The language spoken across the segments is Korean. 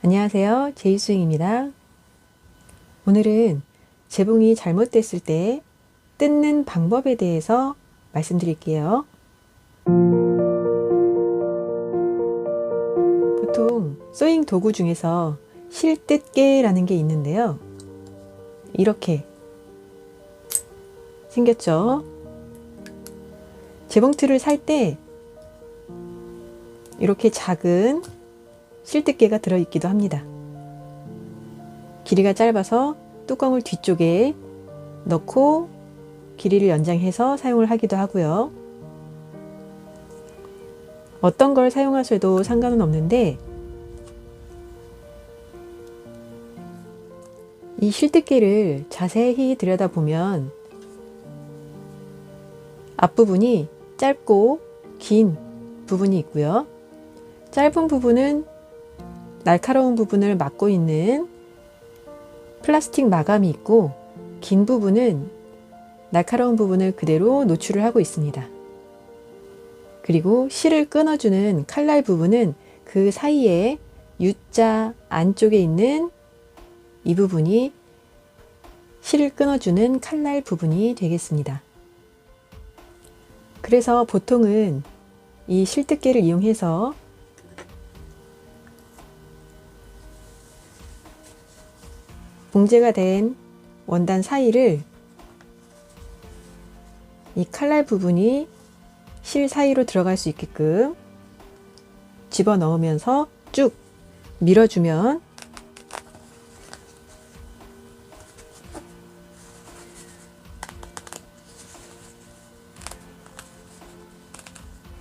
안녕하세요. 제이수잉입니다. 오늘은 재봉이 잘못됐을 때 뜯는 방법에 대해서 말씀드릴게요. 보통 소잉 도구 중에서 실뜯개라는 게 있는데요. 이렇게 생겼죠. 재봉틀을 살 때 이렇게 작은 실뜯개가 들어있기도 합니다. 길이가 짧아서 뚜껑을 뒤쪽에 넣고 길이를 연장해서 사용을 하기도 하고요. 어떤 걸 사용하셔도 상관은 없는데 이 실뜯개를 자세히 들여다보면 앞부분이 짧고 긴 부분이 있고요. 짧은 부분은 날카로운 부분을 막고 있는 플라스틱 마감이 있고, 긴 부분은 날카로운 부분을 그대로 노출을 하고 있습니다. 그리고 실을 끊어주는 칼날 부분은 그 사이에 U자 안쪽에 있는 이 부분이 실을 끊어주는 칼날 부분이 되겠습니다. 그래서 보통은 이 실뜯개를 이용해서 봉제가 된 원단 사이를 이 칼날 부분이 실 사이로 들어갈 수 있게끔 집어넣으면서 쭉 밀어주면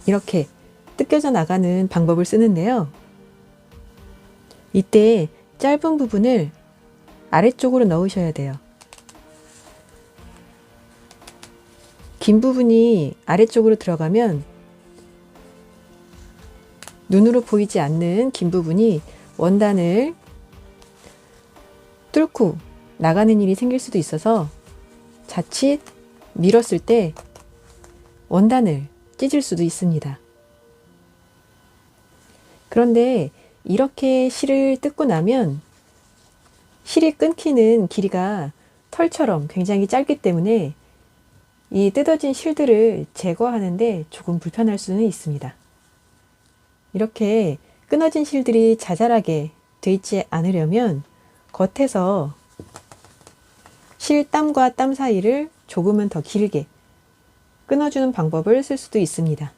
이렇게 뜯겨져 나가는 방법을 쓰는데요. 이때 짧은 부분을 아래쪽으로 넣으셔야 돼요. 긴 부분이 아래쪽으로 들어가면 눈으로 보이지 않는 긴 부분이 원단을 뚫고 나가는 일이 생길 수도 있어서 자칫 밀었을 때 원단을 찢을 수도 있습니다. 그런데 이렇게 실을 뜯고 나면 실이 끊기는 길이가 털처럼 굉장히 짧기 때문에 이 뜯어진 실들을 제거하는데 조금 불편할 수는 있습니다. 이렇게 끊어진 실들이 자잘하게 돼 있지 않으려면 겉에서 실 땀과 땀 사이를 조금은 더 길게 끊어주는 방법을 쓸 수도 있습니다.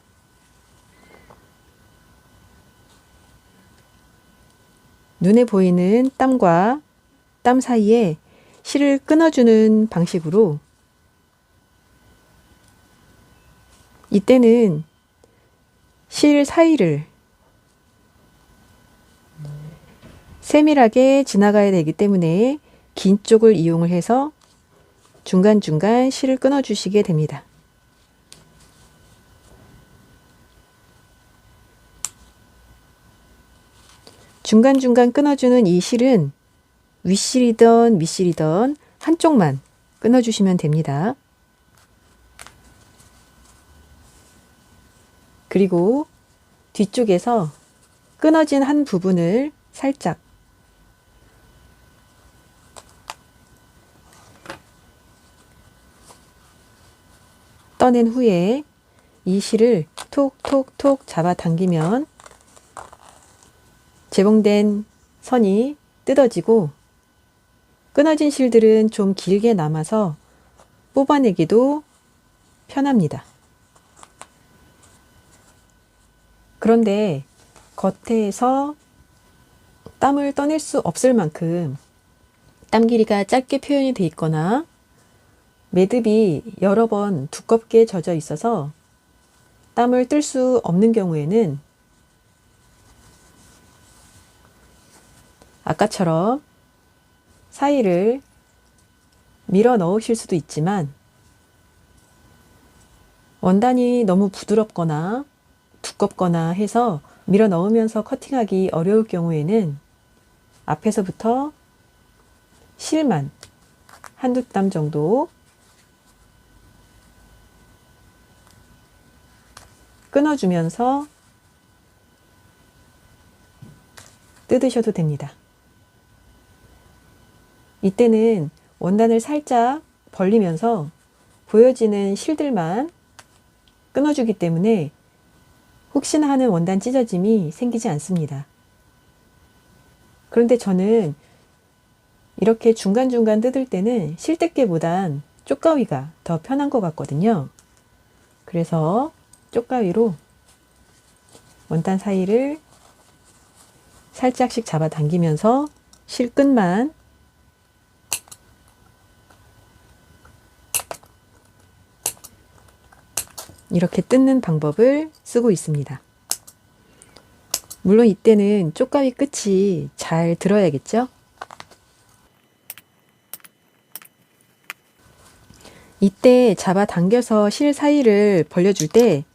눈에 보이는 땀과 땀 사이에 실을 끊어주는 방식으로 이때는 실 사이를 세밀하게 지나가야 되기 때문에 긴 쪽을 이용을 해서 중간중간 실을 끊어주시게 됩니다. 중간중간 끊어주는 이 실은 윗실이든 밑실이든 한쪽만 끊어주시면 됩니다. 그리고 뒤쪽에서 끊어진 한 부분을 살짝 떠낸 후에 이 실을 톡톡톡 잡아당기면 재봉된 선이 뜯어지고 끊어진 실들은 좀 길게 남아서 뽑아내기도 편합니다. 그런데 겉에서 땀을 떠낼 수 없을 만큼 땀 길이가 짧게 표현이 되어 있거나 매듭이 여러 번 두껍게 젖어 있어서 땀을 뜰 수 없는 경우에는 아까처럼 사이를 밀어 넣으실 수도 있지만 원단이 너무 부드럽거나 두껍거나 해서 밀어 넣으면서 커팅하기 어려울 경우에는 앞에서부터 실만 한두 땀 정도 끊어주면서 뜯으셔도 됩니다. 이때는 원단을 살짝 벌리면서 보여지는 실들만 끊어주기 때문에 혹시나 하는 원단 찢어짐이 생기지 않습니다. 그런데 저는 이렇게 중간중간 뜯을 때는 실뜯기보단 쪽가위가 더 편한 것 같거든요. 그래서 쪽가위로 원단 사이를 살짝씩 잡아당기면서 실끝만 이렇게 뜯는 방법을 쓰고 있습니다. 물론 이때는 쪽가위 끝이 잘 들어야겠죠? 이때 잡아당겨서 실 사이를 벌려줄 때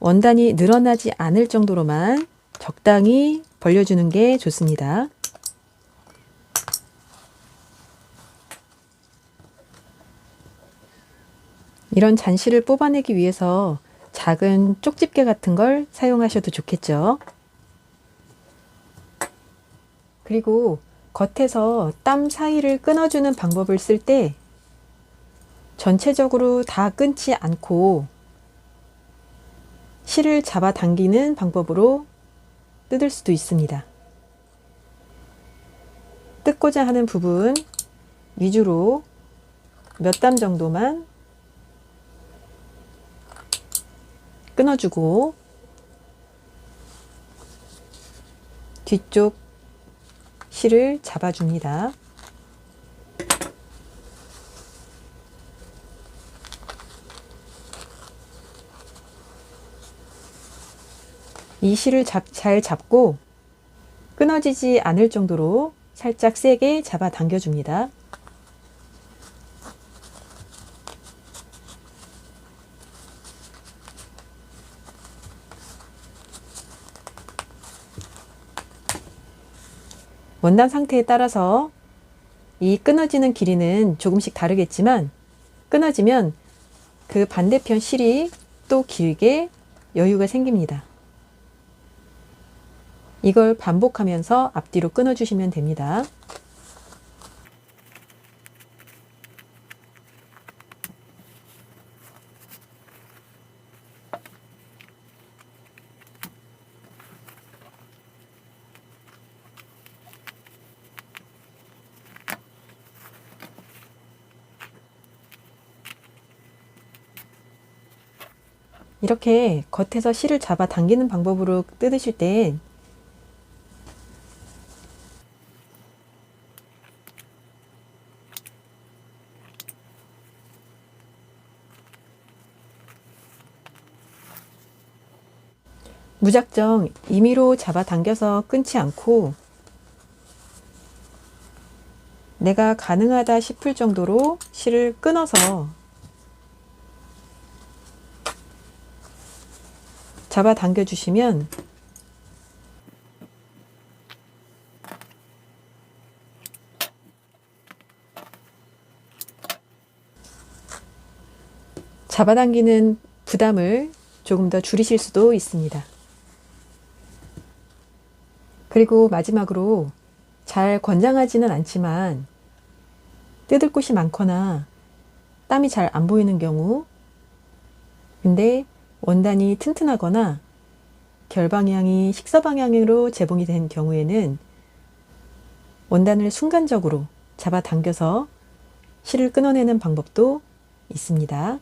원단이 늘어나지 않을 정도로만 적당히 벌려주는 게 좋습니다. 이런 잔실을 뽑아내기 위해서 작은 쪽집게 같은 걸 사용하셔도 좋겠죠. 그리고 겉에서 땀 사이를 끊어주는 방법을 쓸 때 전체적으로 다 끊지 않고 실을 잡아당기는 방법으로 뜯을 수도 있습니다. 뜯고자 하는 부분 위주로 몇 땀 정도만 끊어주고 뒤쪽 실을 잡아줍니다. 이 실을 잘 잡고 끊어지지 않을 정도로 살짝 세게 잡아 당겨줍니다. 원단 상태에 따라서 이 끊어지는 길이는 조금씩 다르겠지만 끊어지면 그 반대편 실이 또 길게 여유가 생깁니다. 이걸 반복하면서 앞뒤로 끊어주시면 됩니다. 이렇게 겉에서 실을 잡아 당기는 방법으로 뜯으실 땐 무작정 임의로 잡아당겨서 끊지 않고 내가 가능하다 싶을 정도로 실을 끊어서 잡아당겨 주시면 잡아당기는 부담을 조금 더 줄이실 수도 있습니다. 그리고 마지막으로 잘 권장하지는 않지만 뜯을 곳이 많거나 땀이 잘 안 보이는 경우, 근데 원단이 튼튼하거나 결 방향이 식서 방향으로 재봉이 된 경우에는 원단을 순간적으로 잡아당겨서 실을 끊어내는 방법도 있습니다.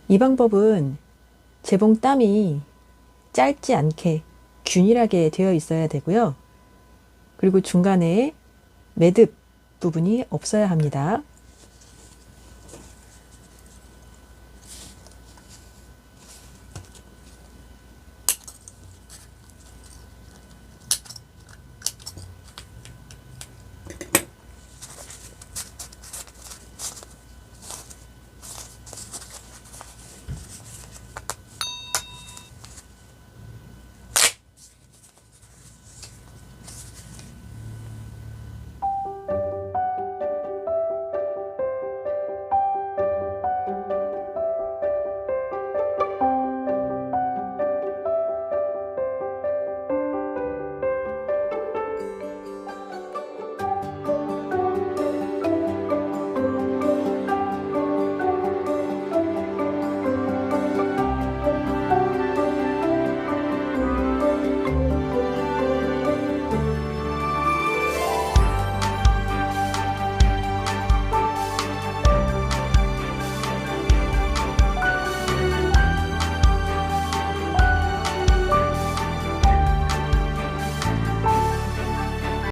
이 방법은 재봉 땀이 짧지 않게 균일하게 되어 있어야 되고요. 그리고 중간에 매듭 부분이 없어야 합니다.